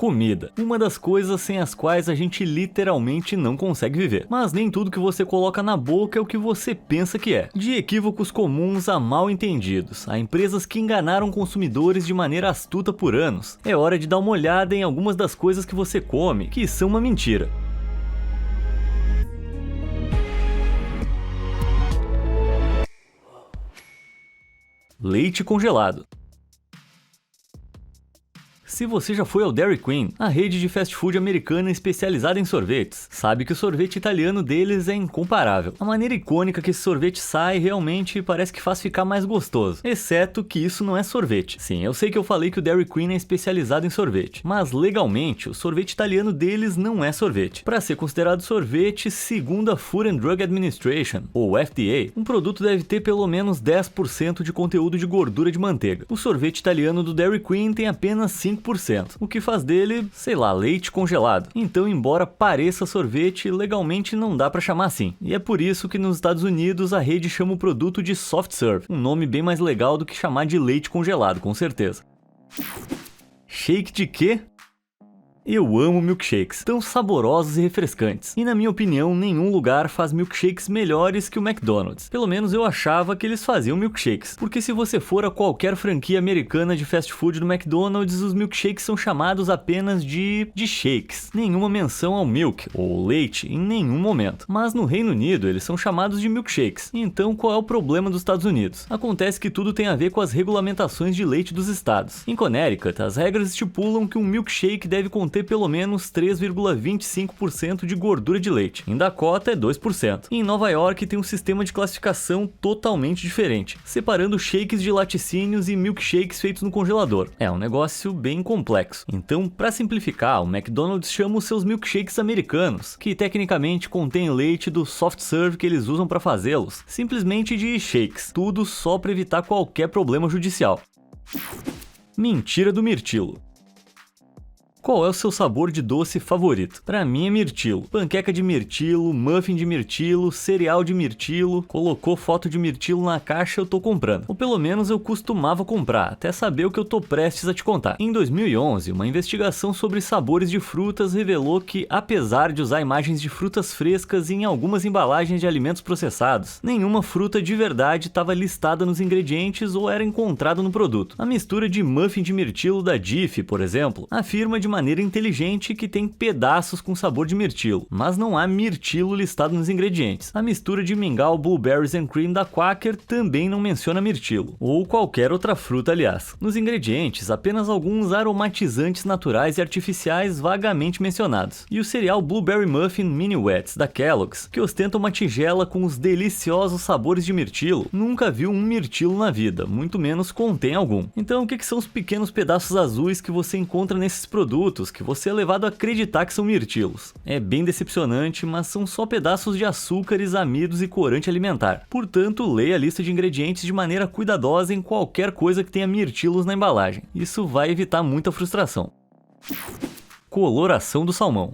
Comida. Uma das coisas sem as quais a gente literalmente não consegue viver. Mas nem tudo que você coloca na boca é o que você pensa que é. De equívocos comuns a mal entendidos, a empresas que enganaram consumidores de maneira astuta por anos, é hora de dar uma olhada em algumas das coisas que você come, que são uma mentira. Leite congelado. Se você já foi ao Dairy Queen, a rede de fast food americana especializada em sorvetes, sabe que o sorvete italiano deles é incomparável. A maneira icônica que esse sorvete sai realmente parece que faz ficar mais gostoso, exceto que isso não é sorvete. Sim, eu sei que eu falei que o Dairy Queen é especializado em sorvete, mas legalmente o sorvete italiano deles não é sorvete. Para ser considerado sorvete, segundo a Food and Drug Administration, ou FDA, um produto deve ter pelo menos 10% de conteúdo de gordura de manteiga. O sorvete italiano do Dairy Queen tem apenas 5%, o que faz dele, sei lá, leite congelado. Então, embora pareça sorvete, legalmente não dá pra chamar assim. E é por isso que nos Estados Unidos a rede chama o produto de soft serve, um nome bem mais legal do que chamar de leite congelado, com certeza. Shake de quê? Eu amo milkshakes, tão saborosos e refrescantes. E na minha opinião, nenhum lugar faz milkshakes melhores que o McDonald's. Pelo menos eu achava que eles faziam milkshakes. Porque se você for a qualquer franquia americana de fast food do McDonald's, os milkshakes são chamados apenas de shakes. Nenhuma menção ao milk, ou leite, em nenhum momento. Mas no Reino Unido, eles são chamados de milkshakes. Então, qual é o problema dos Estados Unidos? Acontece que tudo tem a ver com as regulamentações de leite dos estados. Em Connecticut, as regras estipulam que um milkshake deve conter pelo menos 3,25% de gordura de leite. Em Dakota é 2%. E em Nova York tem um sistema de classificação totalmente diferente, separando shakes de laticínios e milkshakes feitos no congelador. É um negócio bem complexo. Então, para simplificar, o McDonald's chama os seus milkshakes americanos, que tecnicamente contêm leite do soft serve que eles usam para fazê-los, simplesmente de shakes. Tudo só para evitar qualquer problema judicial. Mentira do mirtilo. Qual é o seu sabor de doce favorito? Pra mim é mirtilo. Panqueca de mirtilo, muffin de mirtilo, cereal de mirtilo, colocou foto de mirtilo na caixa, eu tô comprando. Ou pelo menos eu costumava comprar, até saber o que eu tô prestes a te contar. Em 2011, uma investigação sobre sabores de frutas revelou que, apesar de usar imagens de frutas frescas em algumas embalagens de alimentos processados, nenhuma fruta de verdade estava listada nos ingredientes ou era encontrada no produto. A mistura de muffin de mirtilo da Jiffy, por exemplo, afirma de maneira inteligente que tem pedaços com sabor de mirtilo, mas não há mirtilo listado nos ingredientes. A mistura de mingau, blueberries and cream da Quaker também não menciona mirtilo, ou qualquer outra fruta, aliás. Nos ingredientes, apenas alguns aromatizantes naturais e artificiais vagamente mencionados. E o cereal Blueberry Muffin Mini Wheats da Kellogg's, que ostenta uma tigela com os deliciosos sabores de mirtilo, nunca viu um mirtilo na vida, muito menos contém algum. Então, o que são os pequenos pedaços azuis que você encontra nesses produtos que você é levado a acreditar que são mirtilos? É bem decepcionante, mas são só pedaços de açúcares, amidos e corante alimentar. Portanto, leia a lista de ingredientes de maneira cuidadosa em qualquer coisa que tenha mirtilos na embalagem. Isso vai evitar muita frustração. Coloração do salmão.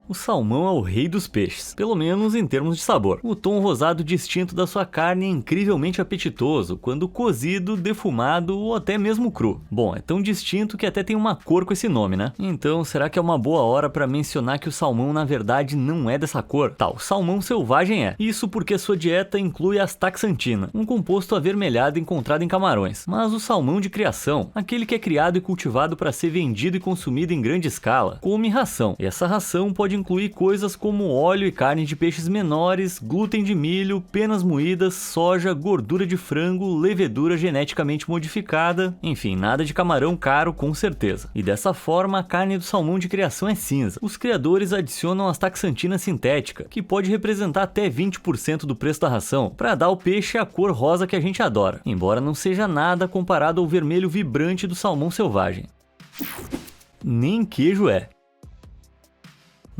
O salmão é o rei dos peixes, pelo menos em termos de sabor. O tom rosado distinto da sua carne é incrivelmente apetitoso quando cozido, defumado ou até mesmo cru. Bom, é tão distinto que até tem uma cor com esse nome, né? Então, será que é uma boa hora para mencionar que o salmão na verdade não é dessa cor? Tá, o salmão selvagem é. Isso porque sua dieta inclui astaxantina, um composto avermelhado encontrado em camarões. Mas o salmão de criação, aquele que é criado e cultivado para ser vendido e consumido em grande escala, come ração. E essa ração pode incluir coisas como óleo e carne de peixes menores, glúten de milho, penas moídas, soja, gordura de frango, levedura geneticamente modificada, enfim, nada de camarão caro com certeza. E dessa forma a carne do salmão de criação é cinza. Os criadores adicionam astaxantina sintética, que pode representar até 20% do preço da ração, para dar ao peixe a cor rosa que a gente adora, embora não seja nada comparado ao vermelho vibrante do salmão selvagem. Nem queijo é.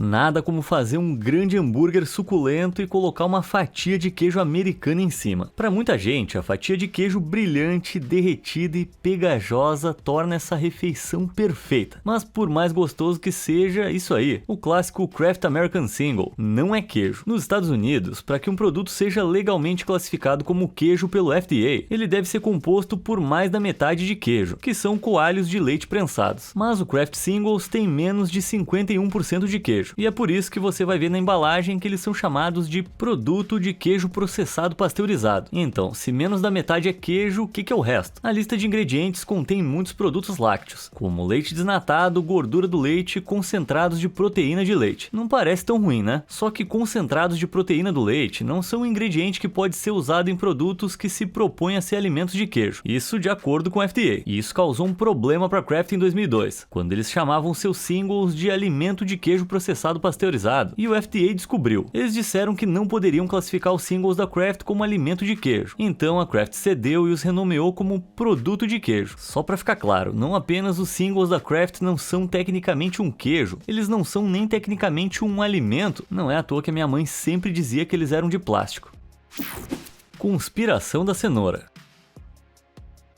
Nada como fazer um grande hambúrguer suculento e colocar uma fatia de queijo americano em cima. Para muita gente, a fatia de queijo brilhante, derretida e pegajosa torna essa refeição perfeita. Mas por mais gostoso que seja, isso aí, o clássico Kraft American Single, não é queijo. Nos Estados Unidos, para que um produto seja legalmente classificado como queijo pelo FDA, ele deve ser composto por mais da metade de queijo, que são coalhos de leite prensados. Mas o Kraft Singles tem menos de 51% de queijo, e é por isso que você vai ver na embalagem que eles são chamados de produto de queijo processado pasteurizado. Então, se menos da metade é queijo, o que é o resto? A lista de ingredientes contém muitos produtos lácteos, como leite desnatado, gordura do leite e concentrados de proteína de leite. Não parece tão ruim, né? Só que concentrados de proteína do leite não são um ingrediente que pode ser usado em produtos que se propõem a ser alimentos de queijo. Isso de acordo com o FDA. E isso causou um problema para a Kraft em 2002, quando eles chamavam seus singles de alimento de queijo processado pasteurizado, e o FDA descobriu. Eles disseram que não poderiam classificar os singles da Kraft como alimento de queijo. Então a Kraft cedeu e os renomeou como produto de queijo. Só para ficar claro, não apenas os singles da Kraft não são tecnicamente um queijo, eles não são nem tecnicamente um alimento. Não é à toa que a minha mãe sempre dizia que eles eram de plástico. Conspiração da cenoura.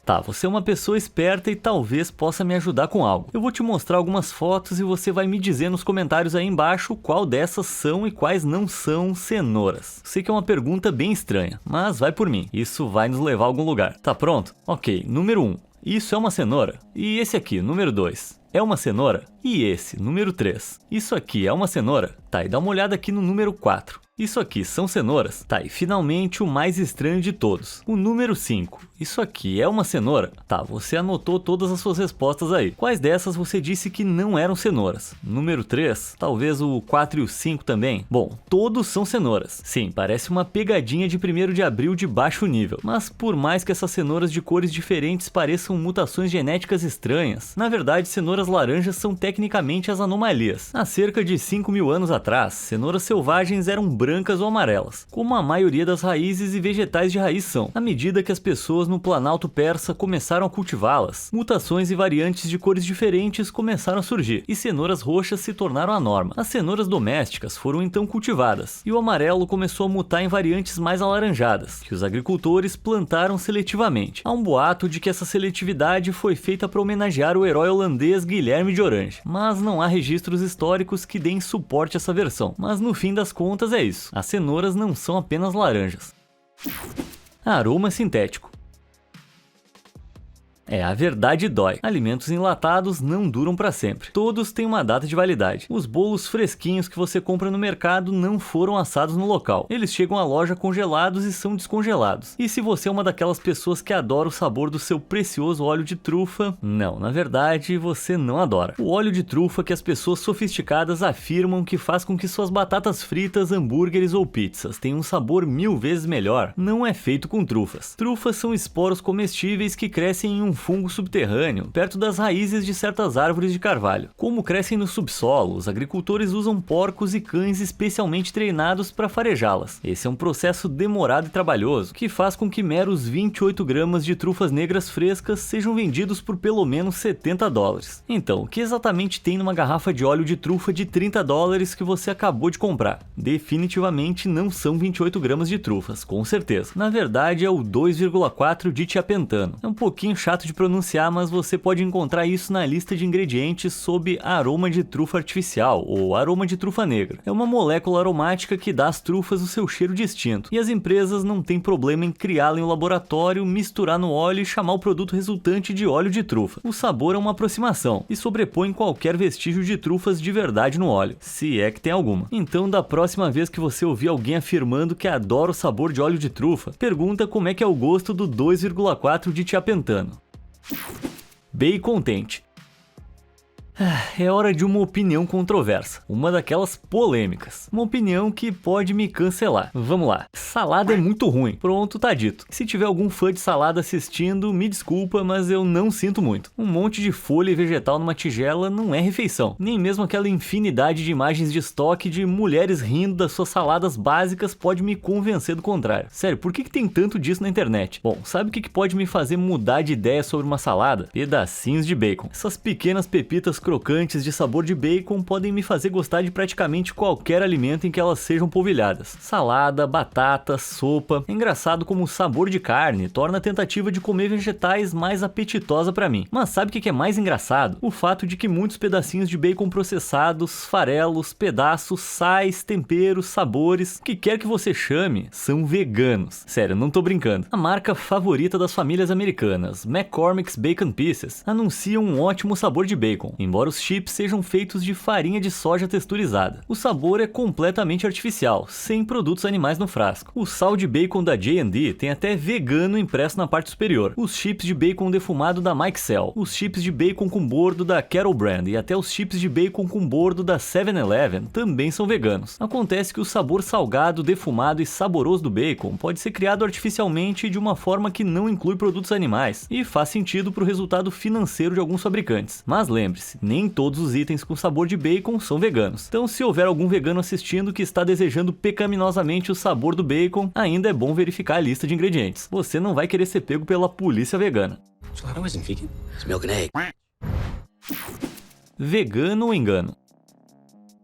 Tá, você é uma pessoa esperta e talvez possa me ajudar com algo. Eu vou te mostrar algumas fotos e você vai me dizer nos comentários aí embaixo qual dessas são e quais não são cenouras. Sei que é uma pergunta bem estranha, mas vai por mim, isso vai nos levar a algum lugar. Tá pronto? Ok, número 1. Isso é uma cenoura? E esse aqui, número 2. É uma cenoura? E esse, número 3. Isso aqui é uma cenoura? Tá, e dá uma olhada aqui no número 4. Isso aqui são cenouras? Tá, e finalmente o mais estranho de todos. O número 5. Isso aqui é uma cenoura? Tá, você anotou todas as suas respostas aí. Quais dessas você disse que não eram cenouras? Número 3? Talvez o 4 e o 5 também? Bom, todos são cenouras. Sim, parece uma pegadinha de 1º de abril de baixo nível. Mas por mais que essas cenouras de cores diferentes pareçam mutações genéticas estranhas, na verdade cenouras laranjas são tecnicamente as anomalias. Há cerca de 5.000 anos atrás, cenouras selvagens eram brancas ou amarelas, como a maioria das raízes e vegetais de raiz são. À medida que as pessoas no Planalto Persa começaram a cultivá-las, mutações e variantes de cores diferentes começaram a surgir, e cenouras roxas se tornaram a norma. As cenouras domésticas foram então cultivadas, e o amarelo começou a mutar em variantes mais alaranjadas, que os agricultores plantaram seletivamente. Há um boato de que essa seletividade foi feita para homenagear o herói holandês Guilherme de Orange, mas não há registros históricos que deem suporte a essa versão. Mas no fim das contas é isso. As cenouras não são apenas laranjas. Aroma sintético. A verdade dói. Alimentos enlatados não duram para sempre. Todos têm uma data de validade. Os bolos fresquinhos que você compra no mercado não foram assados no local. Eles chegam à loja congelados e são descongelados. E se você é uma daquelas pessoas que adora o sabor do seu precioso óleo de trufa, não, na verdade você não adora. O óleo de trufa que as pessoas sofisticadas afirmam que faz com que suas batatas fritas, hambúrgueres ou pizzas tenham um sabor 1000 vezes melhor, não é feito com trufas. Trufas são esporos comestíveis que crescem em um fungo subterrâneo, perto das raízes de certas árvores de carvalho. Como crescem no subsolo, os agricultores usam porcos e cães especialmente treinados para farejá-las. Esse é um processo demorado e trabalhoso, que faz com que meros 28 gramas de trufas negras frescas sejam vendidos por pelo menos $70. Então, o que exatamente tem numa garrafa de óleo de trufa de $30 que você acabou de comprar? Definitivamente não são 28 gramas de trufas, com certeza. Na verdade é o 2,4 de tiapentano. É um pouquinho chato de pronunciar, mas você pode encontrar isso na lista de ingredientes sob aroma de trufa artificial, ou aroma de trufa negra. É uma molécula aromática que dá às trufas o seu cheiro distinto, e as empresas não têm problema em criá-la em um laboratório, misturar no óleo e chamar o produto resultante de óleo de trufa. O sabor é uma aproximação, e sobrepõe qualquer vestígio de trufas de verdade no óleo, se é que tem alguma. Então, da próxima vez que você ouvir alguém afirmando que adora o sabor de óleo de trufa, pergunta como é que é o gosto do 2,4 de tiapentano. Bacon Tente. É hora de uma opinião controversa, uma daquelas polêmicas, uma opinião que pode me cancelar. Vamos lá, salada é muito ruim, pronto, tá dito. Se tiver algum fã de salada assistindo, me desculpa, mas eu não sinto muito. Um monte de folha e vegetal numa tigela não é refeição, nem mesmo aquela infinidade de imagens de estoque de mulheres rindo das suas saladas básicas pode me convencer do contrário. Sério, por que tem tanto disso na internet? Bom, sabe o que pode me fazer mudar de ideia sobre uma salada? Pedacinhos de bacon. Essas pequenas pepitas crocantes de sabor de bacon podem me fazer gostar de praticamente qualquer alimento em que elas sejam polvilhadas. Salada, batata, sopa. É engraçado como o sabor de carne torna a tentativa de comer vegetais mais apetitosa pra mim. Mas sabe o que é mais engraçado? O fato de que muitos pedacinhos de bacon processados, farelos, pedaços, sais, temperos, sabores, o que quer que você chame, são veganos. Sério, não tô brincando. A marca favorita das famílias americanas, McCormick's Bacon Pieces, anuncia um ótimo sabor de bacon, embora os chips sejam feitos de farinha de soja texturizada. O sabor é completamente artificial, sem produtos animais no frasco. O sal de bacon da J&D tem até vegano impresso na parte superior. Os chips de bacon defumado da Mike Cell, os chips de bacon com bordo da Kettle Brand e até os chips de bacon com bordo da 7-Eleven também são veganos. Acontece que o sabor salgado, defumado e saboroso do bacon pode ser criado artificialmente de uma forma que não inclui produtos animais e faz sentido para o resultado financeiro de alguns fabricantes. Mas lembre-se, nem todos os itens com sabor de bacon são veganos. Então, se houver algum vegano assistindo que está desejando pecaminosamente o sabor do bacon, ainda é bom verificar a lista de ingredientes. Você não vai querer ser pego pela polícia vegana. Vegano ou engano?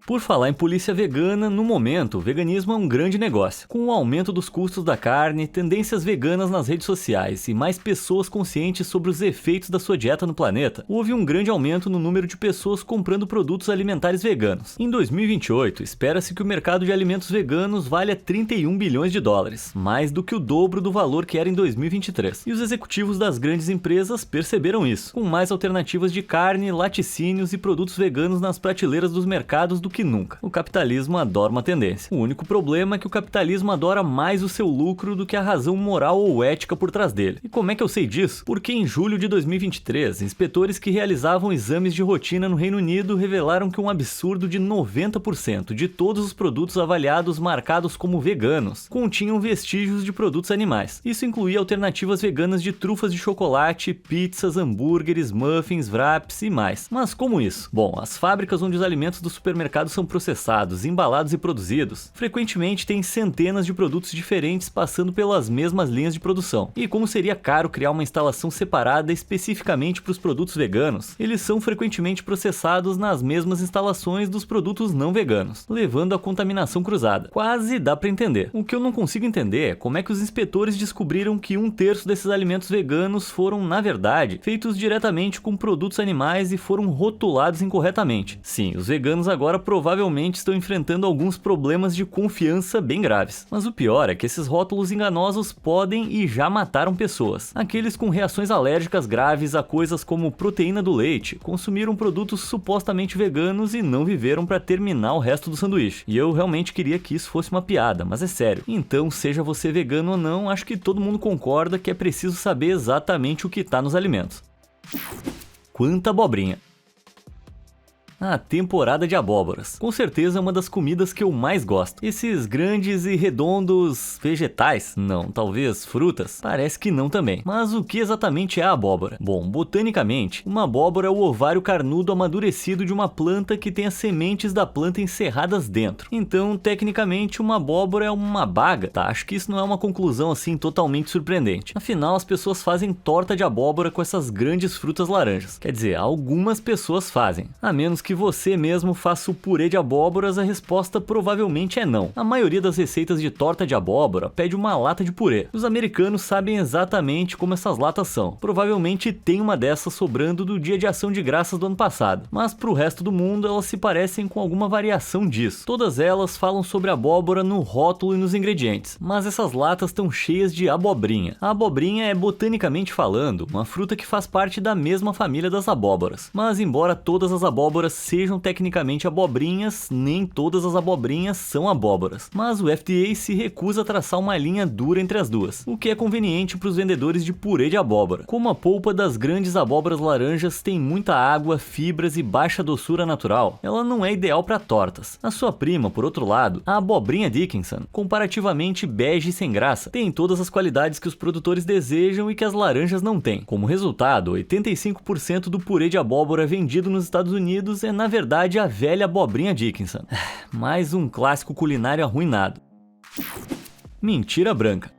Por falar em polícia vegana, no momento, o veganismo é um grande negócio. Com o aumento dos custos da carne, tendências veganas nas redes sociais e mais pessoas conscientes sobre os efeitos da sua dieta no planeta, houve um grande aumento no número de pessoas comprando produtos alimentares veganos. Em 2028, espera-se que o mercado de alimentos veganos valha 31 bilhões de dólares, mais do que o dobro do valor que era em 2023. E os executivos das grandes empresas perceberam isso, com mais alternativas de carne, laticínios e produtos veganos nas prateleiras dos mercados do que nunca. O capitalismo adora uma tendência. O único problema é que o capitalismo adora mais o seu lucro do que a razão moral ou ética por trás dele. E como é que eu sei disso? Porque em julho de 2023, inspetores que realizavam exames de rotina no Reino Unido revelaram que um absurdo de 90% de todos os produtos avaliados marcados como veganos continham vestígios de produtos animais. Isso incluía alternativas veganas de trufas de chocolate, pizzas, hambúrgueres, muffins, wraps e mais. Mas como isso? Bom, as fábricas onde os alimentos do supermercado são processados, embalados e produzidos, frequentemente têm centenas de produtos diferentes passando pelas mesmas linhas de produção. E como seria caro criar uma instalação separada especificamente para os produtos veganos, eles são frequentemente processados nas mesmas instalações dos produtos não veganos, levando à contaminação cruzada. Quase dá para entender. O que eu não consigo entender é como é que os inspetores descobriram que 1/3 desses alimentos veganos foram, na verdade, feitos diretamente com produtos animais e foram rotulados incorretamente. Sim, os veganos agora provavelmente estão enfrentando alguns problemas de confiança bem graves. Mas o pior é que esses rótulos enganosos podem e já mataram pessoas. Aqueles com reações alérgicas graves a coisas como proteína do leite consumiram produtos supostamente veganos e não viveram para terminar o resto do sanduíche. E eu realmente queria que isso fosse uma piada, mas é sério. Então, seja você vegano ou não, acho que todo mundo concorda que é preciso saber exatamente o que está nos alimentos. Quanta abobrinha! A temporada de abóboras. Com certeza é uma das comidas que eu mais gosto. Esses grandes e redondos vegetais? Não, talvez frutas? Parece que não também. Mas o que exatamente é a abóbora? Bom, botanicamente, uma abóbora é o ovário carnudo amadurecido de uma planta que tem as sementes da planta encerradas dentro. Então, tecnicamente, uma abóbora é uma baga. Tá, acho que isso não é uma conclusão assim totalmente surpreendente. Afinal, as pessoas fazem torta de abóbora com essas grandes frutas laranjas. Quer dizer, algumas pessoas fazem. A menos que você mesmo faça o purê de abóboras, a resposta provavelmente é não. A maioria das receitas de torta de abóbora pede uma lata de purê. Os americanos sabem exatamente como essas latas são. Provavelmente tem uma dessas sobrando do Dia de Ação de Graças do ano passado. Mas pro resto do mundo elas se parecem com alguma variação disso. Todas elas falam sobre abóbora no rótulo e nos ingredientes. Mas essas latas estão cheias de abobrinha. A abobrinha é, botanicamente falando, uma fruta que faz parte da mesma família das abóboras. Mas embora todas as abóboras sejam tecnicamente abobrinhas, nem todas as abobrinhas são abóboras. Mas o FDA se recusa a traçar uma linha dura entre as duas, o que é conveniente para os vendedores de purê de abóbora. Como a polpa das grandes abóboras laranjas tem muita água, fibras e baixa doçura natural, ela não é ideal para tortas. A sua prima, por outro lado, a abobrinha Dickinson, comparativamente bege e sem graça, tem todas as qualidades que os produtores desejam e que as laranjas não têm. Como resultado, 85% do purê de abóbora vendido nos Estados Unidos é, na verdade, a velha abobrinha Dickinson. Mais um clássico culinário arruinado. Mentira branca.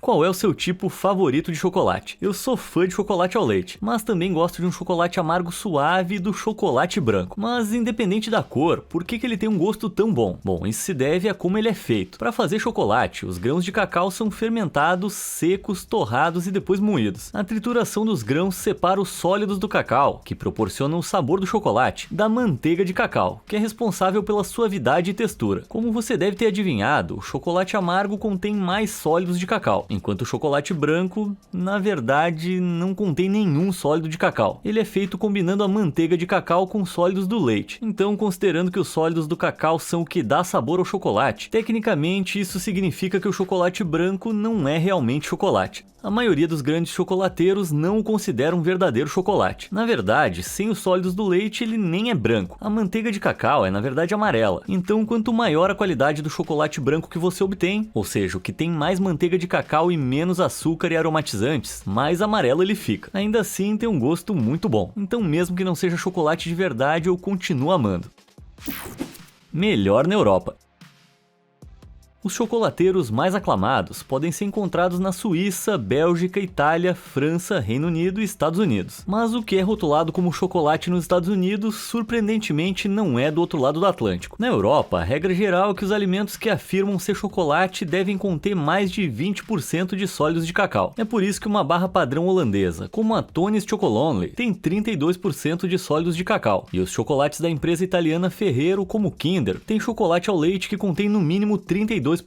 Qual é o seu tipo favorito de chocolate? Eu sou fã de chocolate ao leite, mas também gosto de um chocolate amargo suave e do chocolate branco. Mas independente da cor, por que ele tem um gosto tão bom? Bom, isso se deve a como ele é feito. Para fazer chocolate, os grãos de cacau são fermentados, secos, torrados e depois moídos. A trituração dos grãos separa os sólidos do cacau, que proporcionam o sabor do chocolate, da manteiga de cacau, que é responsável pela suavidade e textura. Como você deve ter adivinhado, o chocolate amargo contém mais sólidos de cacau, enquanto o chocolate branco, na verdade, não contém nenhum sólido de cacau. Ele é feito combinando a manteiga de cacau com sólidos do leite. Então, considerando que os sólidos do cacau são o que dá sabor ao chocolate, tecnicamente isso significa que o chocolate branco não é realmente chocolate. A maioria dos grandes chocolateiros não o considera um verdadeiro chocolate. Na verdade, sem os sólidos do leite, ele nem é branco. A manteiga de cacau é, na verdade, amarela. Então, quanto maior a qualidade do chocolate branco que você obtém, ou seja, o que tem mais manteiga de cacau e menos açúcar e aromatizantes, mais amarelo ele fica. Ainda assim, tem um gosto muito bom. Então, mesmo que não seja chocolate de verdade, eu continuo amando. Melhor na Europa. Os chocolateiros mais aclamados podem ser encontrados na Suíça, Bélgica, Itália, França, Reino Unido e Estados Unidos. Mas o que é rotulado como chocolate nos Estados Unidos, surpreendentemente, não é do outro lado do Atlântico. Na Europa, a regra geral é que os alimentos que afirmam ser chocolate devem conter mais de 20% de sólidos de cacau. É por isso que uma barra padrão holandesa, como a Tony's Chocolonely, tem 32% de sólidos de cacau. E os chocolates da empresa italiana Ferrero, como o Kinder, tem chocolate ao leite que contém no mínimo 32%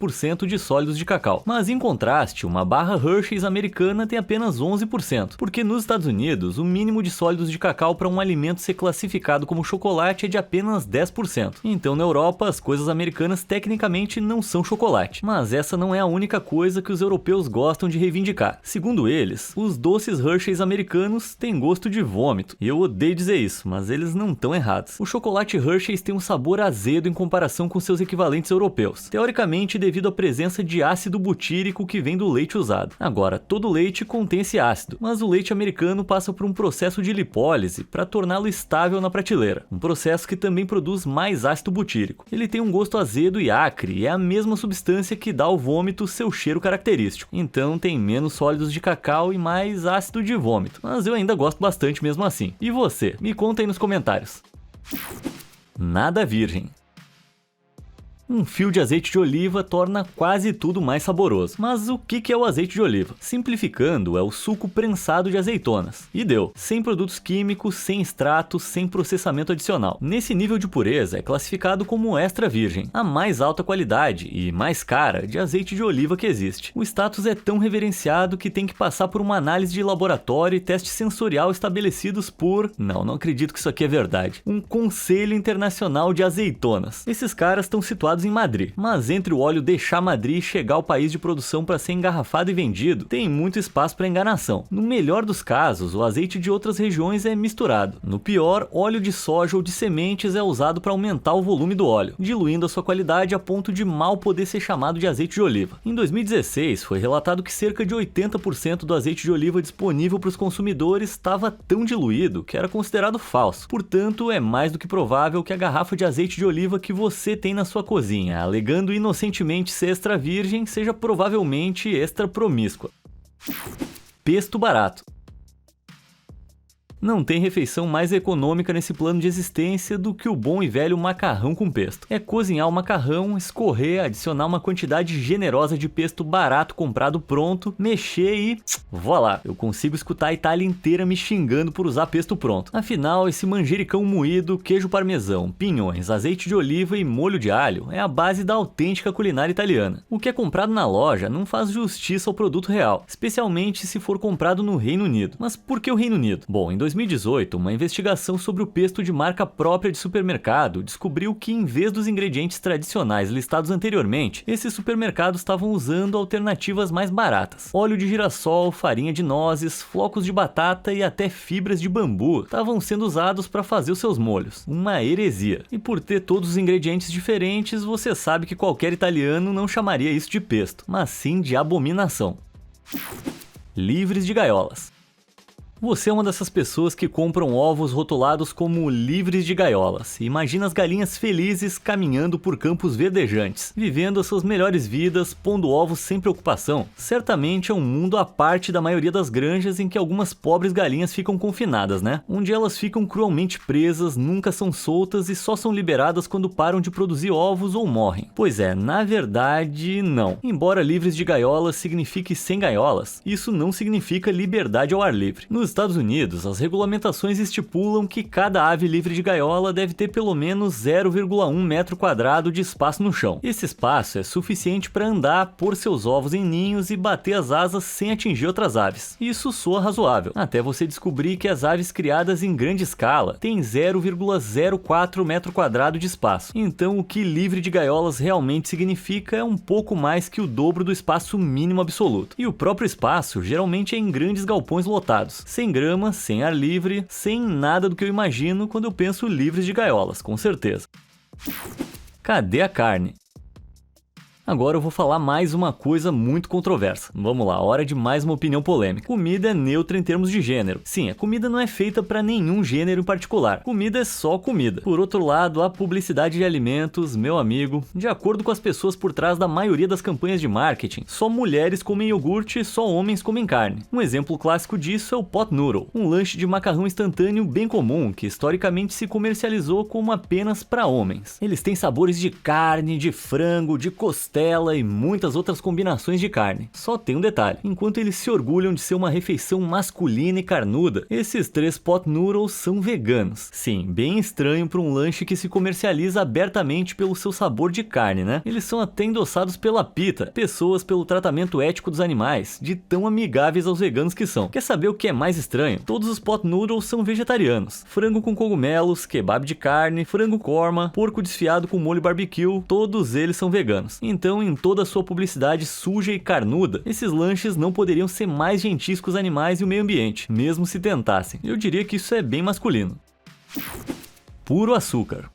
de sólidos de cacau. Mas em contraste, uma barra Hershey's americana tem apenas 11%, porque nos Estados Unidos o mínimo de sólidos de cacau para um alimento ser classificado como chocolate é de apenas 10%. Então na Europa as coisas americanas tecnicamente não são chocolate. Mas essa não é a única coisa que os europeus gostam de reivindicar. Segundo eles, os doces Hershey's americanos têm gosto de vômito. E eu odeio dizer isso, mas eles não estão errados. O chocolate Hershey's tem um sabor azedo em comparação com seus equivalentes europeus. Teoricamente, devido à presença de ácido butírico que vem do leite usado. Agora, todo leite contém esse ácido, mas o leite americano passa por um processo de lipólise para torná-lo estável na prateleira, um processo que também produz mais ácido butírico. Ele tem um gosto azedo e acre, e é a mesma substância que dá ao vômito seu cheiro característico. Então tem menos sólidos de cacau e mais ácido de vômito, mas eu ainda gosto bastante mesmo assim. E você? Me conta aí nos comentários. Nada virgem. Um fio de azeite de oliva torna quase tudo mais saboroso. Mas o que é o azeite de oliva? Simplificando, é o suco prensado de azeitonas. E deu. Sem produtos químicos, sem extrato, sem processamento adicional. Nesse nível de pureza, é classificado como extra virgem, a mais alta qualidade e mais cara de azeite de oliva que existe. O status é tão reverenciado que tem que passar por uma análise de laboratório e teste sensorial estabelecidos por... Não acredito que isso aqui é verdade. Um Conselho Internacional de Azeitonas. Esses caras estão situados em Madrid, mas entre o óleo deixar Madrid e chegar ao país de produção para ser engarrafado e vendido, tem muito espaço para enganação. No melhor dos casos, o azeite de outras regiões é misturado. No pior, óleo de soja ou de sementes é usado para aumentar o volume do óleo, diluindo a sua qualidade a ponto de mal poder ser chamado de azeite de oliva. Em 2016, foi relatado que cerca de 80% do azeite de oliva disponível para os consumidores estava tão diluído que era considerado falso. Portanto, é mais do que provável que a garrafa de azeite de oliva que você tem na sua cozinha, alegando inocentemente ser extra virgem, seja provavelmente extra promíscua. Pesto barato. Não tem refeição mais econômica nesse plano de existência do que o bom e velho macarrão com pesto. É cozinhar o macarrão, escorrer, adicionar uma quantidade generosa de pesto barato comprado pronto, mexer e... Voilá! Eu consigo escutar a Itália inteira me xingando por usar pesto pronto. Afinal, esse manjericão moído, queijo parmesão, pinhões, azeite de oliva e molho de alho é a base da autêntica culinária italiana. O que é comprado na loja não faz justiça ao produto real, especialmente se for comprado no Reino Unido. Mas por que o Reino Unido? Bom, em 2018, uma investigação sobre o pesto de marca própria de supermercado descobriu que, em vez dos ingredientes tradicionais listados anteriormente, esses supermercados estavam usando alternativas mais baratas. Óleo de girassol, farinha de nozes, flocos de batata e até fibras de bambu estavam sendo usados para fazer os seus molhos. Uma heresia. E por ter todos os ingredientes diferentes, você sabe que qualquer italiano não chamaria isso de pesto, mas sim de abominação. Livres de gaiolas. Você é uma dessas pessoas que compram ovos rotulados como livres de gaiolas. Imagina as galinhas felizes caminhando por campos verdejantes, vivendo as suas melhores vidas, pondo ovos sem preocupação. Certamente é um mundo à parte da maioria das granjas em que algumas pobres galinhas ficam confinadas, né? Onde elas ficam cruelmente presas, nunca são soltas e só são liberadas quando param de produzir ovos ou morrem. Pois é, na verdade, não. Embora livres de gaiolas signifique sem gaiolas, isso não significa liberdade ao ar livre. Nos Estados Unidos, as regulamentações estipulam que cada ave livre de gaiola deve ter pelo menos 0,1 metro quadrado de espaço no chão. Esse espaço é suficiente para andar, pôr seus ovos em ninhos e bater as asas sem atingir outras aves. Isso soa razoável, até você descobrir que as aves criadas em grande escala têm 0,04 metro quadrado de espaço. Então, o que livre de gaiolas realmente significa é um pouco mais que o dobro do espaço mínimo absoluto. E o próprio espaço geralmente é em grandes galpões lotados, sem grama, sem ar livre, sem nada do que eu imagino quando eu penso livres de gaiolas, com certeza. Cadê a carne? Agora eu vou falar mais uma coisa muito controversa. Vamos lá, hora de mais uma opinião polêmica. Comida é neutra em termos de gênero. Sim, a comida não é feita para nenhum gênero em particular. Comida é só comida. Por outro lado, a publicidade de alimentos, meu amigo, de acordo com as pessoas por trás da maioria das campanhas de marketing, só mulheres comem iogurte e só homens comem carne. Um exemplo clássico disso é o pot noodle, um lanche de macarrão instantâneo bem comum que historicamente se comercializou como apenas para homens. Eles têm sabores de carne, de frango, de costela e muitas outras combinações de carne. Só tem um detalhe: enquanto eles se orgulham de ser uma refeição masculina e carnuda, esses 3 pot noodles são veganos. Sim, bem estranho para um lanche que se comercializa abertamente pelo seu sabor de carne, né? Eles são até endossados pela PETA, pessoas pelo tratamento ético dos animais, de tão amigáveis aos veganos que são. Quer saber o que é mais estranho? Todos os pot noodles são vegetarianos. Frango com cogumelos, kebab de carne, frango korma, porco desfiado com molho barbecue, todos eles são veganos. Então, em toda a sua publicidade suja e carnuda, esses lanches não poderiam ser mais gentis com os animais e o meio ambiente, mesmo se tentassem. Eu diria que isso é bem masculino. Puro açúcar.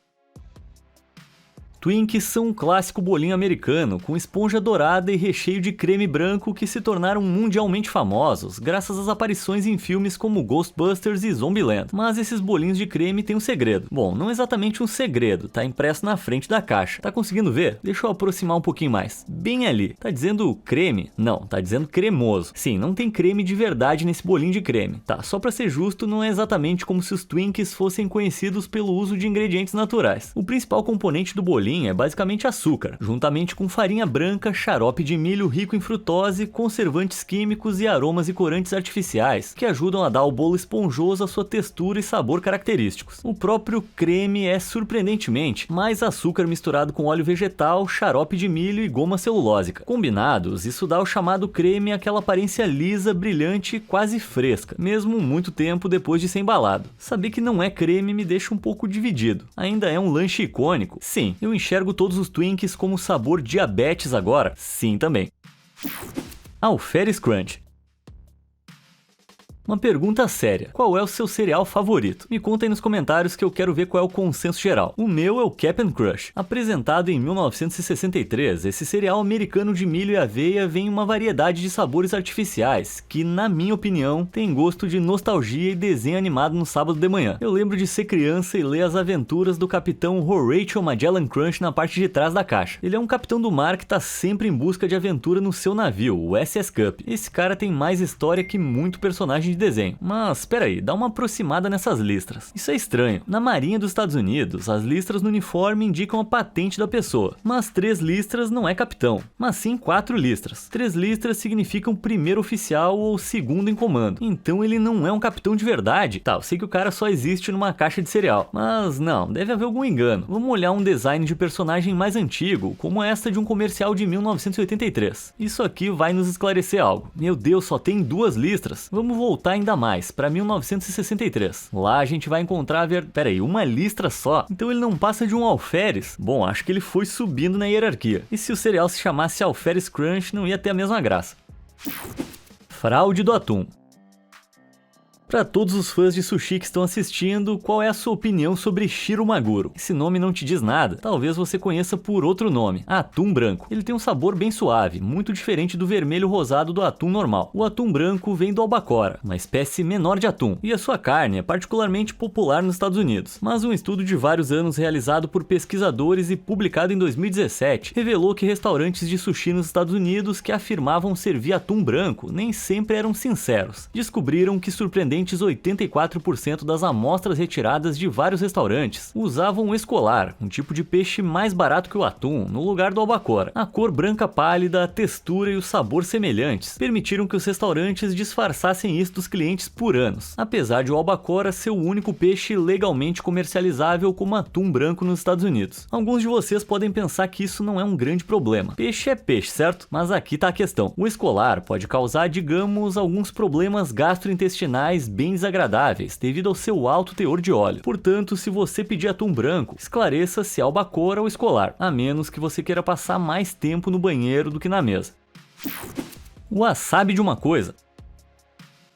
Twinkies são um clássico bolinho americano com esponja dourada e recheio de creme branco que se tornaram mundialmente famosos graças às aparições em filmes como Ghostbusters e Zombieland. Mas esses bolinhos de creme têm um segredo. Bom, não exatamente um segredo, tá impresso na frente da caixa. Tá conseguindo ver? Deixa eu aproximar um pouquinho mais. Bem ali. Tá dizendo creme? Não, tá dizendo cremoso. Sim, não tem creme de verdade nesse bolinho de creme. Tá, só pra ser justo, não é exatamente como se os Twinkies fossem conhecidos pelo uso de ingredientes naturais. O principal componente do bolinho é basicamente açúcar, juntamente com farinha branca, xarope de milho rico em frutose, conservantes químicos e aromas e corantes artificiais, que ajudam a dar ao bolo esponjoso a sua textura e sabor característicos. O próprio creme é, surpreendentemente, mais açúcar misturado com óleo vegetal, xarope de milho e goma celulósica. Combinados, isso dá ao chamado creme aquela aparência lisa, brilhante e quase fresca, mesmo muito tempo depois de ser embalado. Saber que não é creme me deixa um pouco dividido. Ainda é um lanche icônico? Sim, eu enxergo todos os Twinkies como sabor diabetes agora? Sim, também. Alferes Crunch. Uma pergunta séria: qual é o seu cereal favorito? Me conta aí nos comentários que eu quero ver qual é o consenso geral. O meu é o Cap'n Crunch. Apresentado em 1963, esse cereal americano de milho e aveia vem em uma variedade de sabores artificiais, que, na minha opinião, tem gosto de nostalgia e desenho animado no sábado de manhã. Eu lembro de ser criança e ler as aventuras do capitão Horatio Magellan Crunch na parte de trás da caixa. Ele é um capitão do mar que tá sempre em busca de aventura no seu navio, o SS Cup. Esse cara tem mais história que muito personagem de desenho. Mas, espera aí, dá uma aproximada nessas listras. Isso é estranho. Na Marinha dos Estados Unidos, as listras no uniforme indicam a patente da pessoa. Mas 3 listras não é capitão, mas sim 4 listras. 3 listras significam primeiro oficial ou segundo em comando. Então ele não é um capitão de verdade. Tá, eu sei que o cara só existe numa caixa de cereal. Mas não, deve haver algum engano. Vamos olhar um design de personagem mais antigo, como esta de um comercial de 1983. Isso aqui vai nos esclarecer algo. Meu Deus, só tem 2 listras. Vamos voltar ainda mais, para 1963. Lá a gente vai encontrar uma listra só? Então ele não passa de um alferes? Bom, acho que ele foi subindo na hierarquia. E se o cereal se chamasse Alferes Crunch, não ia ter a mesma graça. Fraude do atum. Para todos os fãs de sushi que estão assistindo, qual é a sua opinião sobre Shiro Maguro? Esse nome não te diz nada, talvez você conheça por outro nome, atum branco. Ele tem um sabor bem suave, muito diferente do vermelho rosado do atum normal. O atum branco vem do albacora, uma espécie menor de atum, e a sua carne é particularmente popular nos Estados Unidos. Mas um estudo de vários anos realizado por pesquisadores e publicado em 2017 revelou que restaurantes de sushi nos Estados Unidos que afirmavam servir atum branco nem sempre eram sinceros. Descobriram que surpreendente 84% das amostras retiradas de vários restaurantes usavam o escolar, um tipo de peixe mais barato que o atum, no lugar do albacora. A cor branca pálida, a textura e o sabor semelhantes permitiram que os restaurantes disfarçassem isso dos clientes por anos, apesar de o albacora ser o único peixe legalmente comercializável como atum branco nos Estados Unidos. Alguns de vocês podem pensar que isso não é um grande problema. Peixe é peixe, certo? Mas aqui tá a questão. O escolar pode causar, digamos, alguns problemas gastrointestinais bem desagradáveis devido ao seu alto teor de óleo. Portanto, se você pedir atum branco, esclareça se é albacora ou escolar, a menos que você queira passar mais tempo no banheiro do que na mesa. O wasabi de uma coisa.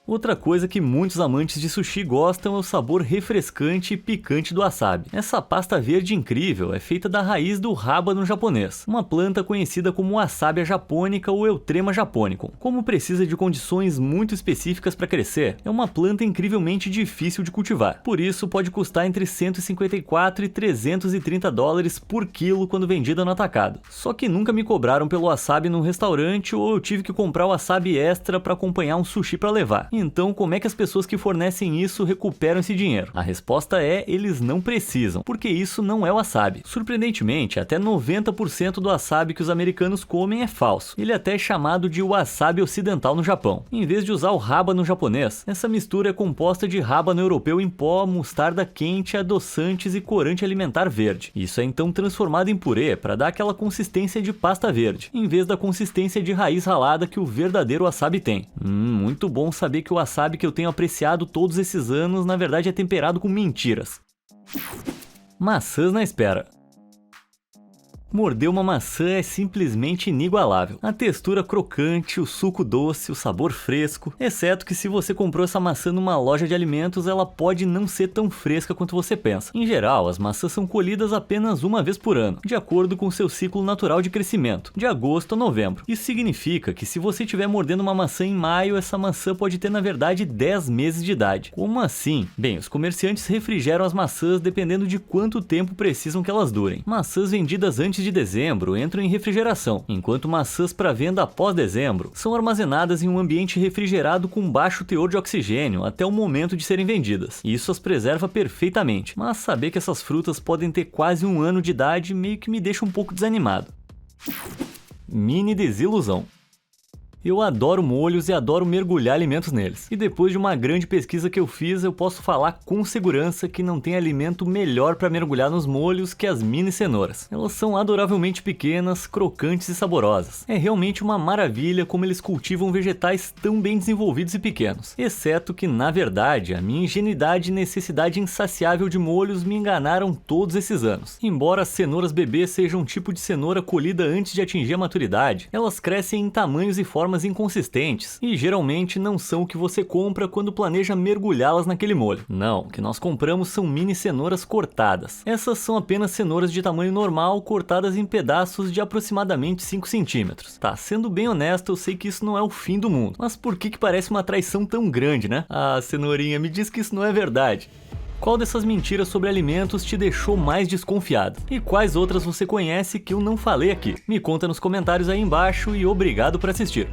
Outra coisa que muitos amantes de sushi gostam é o sabor refrescante e picante do wasabi. Essa pasta verde incrível é feita da raiz do rábano japonês, uma planta conhecida como Wasabia japonica ou Eutrema japonicum. Como precisa de condições muito específicas para crescer, é uma planta incrivelmente difícil de cultivar. Por isso, pode custar entre 154 e 330 dólares por quilo quando vendida no atacado. Só que nunca me cobraram pelo wasabi num restaurante ou eu tive que comprar wasabi extra para acompanhar um sushi para levar. Então, como é que as pessoas que fornecem isso recuperam esse dinheiro? A resposta é, eles não precisam, porque isso não é wasabi. Surpreendentemente, até 90% do wasabi que os americanos comem é falso. Ele até é chamado de wasabi ocidental no Japão. Em vez de usar o rábano japonês, essa mistura é composta de rábano europeu em pó, mostarda quente, adoçantes e corante alimentar verde. Isso é então transformado em purê para dar aquela consistência de pasta verde, em vez da consistência de raiz ralada que o verdadeiro wasabi tem. Muito bom saber que o wasabi que eu tenho apreciado todos esses anos na verdade é temperado com mentiras. Maçãs na espera. Morder uma maçã é simplesmente inigualável. A textura crocante, o suco doce, o sabor fresco, exceto que se você comprou essa maçã numa loja de alimentos, ela pode não ser tão fresca quanto você pensa. Em geral, as maçãs são colhidas apenas uma vez por ano, de acordo com seu ciclo natural de crescimento, de agosto a novembro. Isso significa que se você estiver mordendo uma maçã em maio, essa maçã pode ter na verdade 10 meses de idade. Como assim? Bem, os comerciantes refrigeram as maçãs dependendo de quanto tempo precisam que elas durem. Maçãs vendidas antes de dezembro entram em refrigeração, enquanto maçãs para venda após dezembro são armazenadas em um ambiente refrigerado com baixo teor de oxigênio até o momento de serem vendidas. Isso as preserva perfeitamente, mas saber que essas frutas podem ter quase um ano de idade meio que me deixa um pouco desanimado. Mini desilusão. Eu adoro molhos e adoro mergulhar alimentos neles. E depois de uma grande pesquisa que eu fiz, eu posso falar com segurança que não tem alimento melhor para mergulhar nos molhos que as mini cenouras. Elas são adoravelmente pequenas, crocantes e saborosas. É realmente uma maravilha como eles cultivam vegetais tão bem desenvolvidos e pequenos. Exceto que, na verdade, a minha ingenuidade e necessidade insaciável de molhos me enganaram todos esses anos. Embora as cenouras bebês sejam um tipo de cenoura colhida antes de atingir a maturidade, elas crescem em tamanhos e formas inconsistentes e geralmente não são o que você compra quando planeja mergulhá-las naquele molho. Não, o que nós compramos são mini cenouras cortadas. Essas são apenas cenouras de tamanho normal cortadas em pedaços de aproximadamente 5 centímetros. Tá, sendo bem honesto, eu sei que isso não é o fim do mundo, mas por que parece uma traição tão grande, né? Ah, cenourinha, me diz que isso não é verdade. Qual dessas mentiras sobre alimentos te deixou mais desconfiado? E quais outras você conhece que eu não falei aqui? Me conta nos comentários aí embaixo e obrigado por assistir.